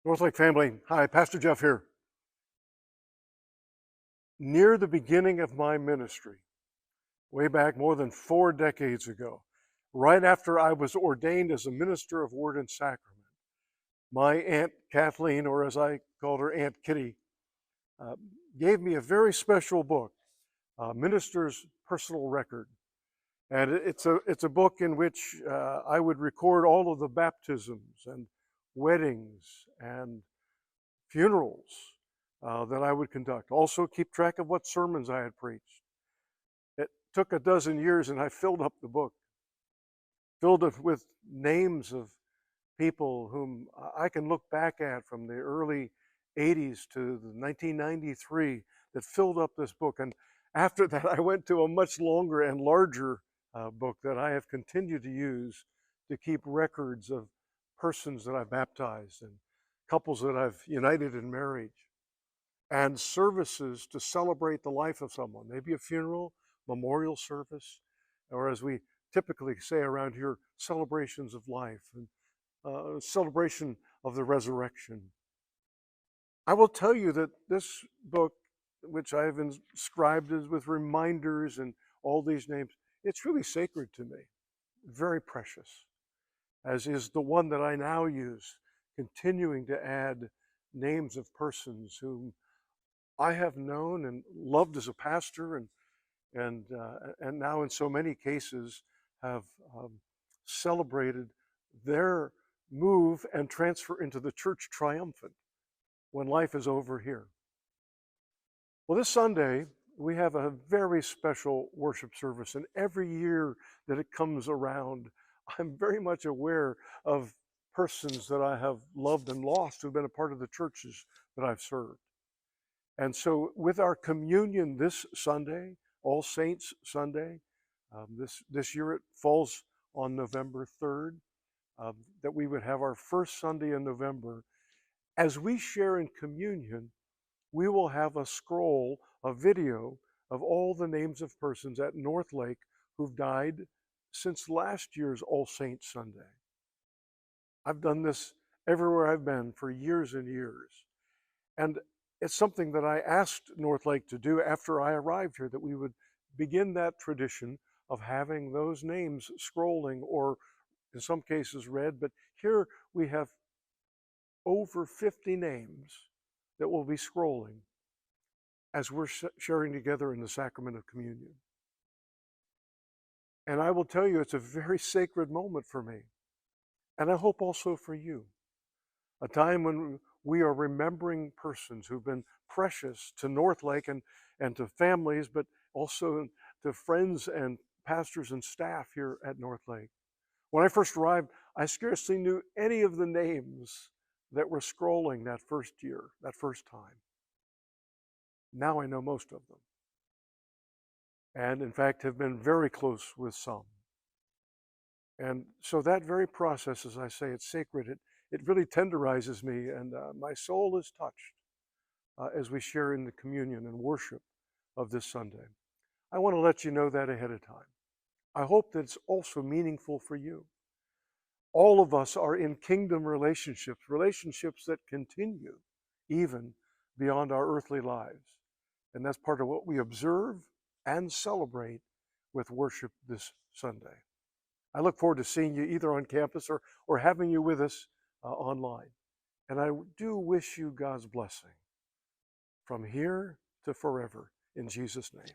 Northlake family, hi, Pastor Jeff here. Near the beginning of my ministry, way back more than 4 decades ago, right after I was ordained as a minister of Word and Sacrament, my Aunt Kathleen, or as I called her, Aunt Kitty, gave me a very special book, Minister's Personal Record. And it's a book in which I would record all of the baptisms and weddings and funerals that I would conduct. Also keep track of what sermons I had preached. It took a dozen years and I filled up the book, filled it with names of people whom I can look back at from the early 80s to the 1993 that filled up this book. And after that, I went to a much longer and larger book that I have continued to use to keep records of persons that I baptized and couples that I've united in marriage, and services to celebrate the life of someone, maybe a funeral, memorial service, or as we typically say around here, celebrations of life and celebration of the resurrection. I will tell you that this book, which I've inscribed as with reminders and all these names, it's really sacred to me, very precious, as is the one that I now use, continuing to add names of persons whom I have known and loved as a pastor, and now in so many cases have celebrated their move and transfer into the church triumphant when life is over here. Well, this Sunday we have a very special worship service, and every year that it comes around, I'm very much aware of persons that I have loved and lost who've been a part of the churches that I've served. And so with our communion this Sunday, All Saints Sunday, this year it falls on November 3rd, that we would have our first Sunday in November. As we share in communion, we will have a scroll, a video of all the names of persons at Northlake who've died since last year's All Saints Sunday. I've done this everywhere I've been for years and years. And it's something that I asked Northlake to do after I arrived here, that we would begin that tradition of having those names scrolling, or in some cases read. But here we have over 50 names that will be scrolling as we're sharing together in the sacrament of communion. And I will tell you, it's a very sacred moment for me. And I hope also for you. A time when we are remembering persons who've been precious to Northlake and to families, but also to friends and pastors and staff here at Northlake. When I first arrived, I scarcely knew any of the names that were scrolling that first year, that first time. Now I know most of them. And in fact, have been very close with some. And so that very process, as I say, it's sacred. It really tenderizes me, and my soul is touched as we share in the communion and worship of this Sunday. I want to let you know that ahead of time. I hope that it's also meaningful for you. All of us are in kingdom relationships that continue even beyond our earthly lives. And that's part of what we observe and celebrate with worship this Sunday. I look forward to seeing you either on campus or having you with us online. And I do wish you God's blessing from here to forever, in Jesus' name.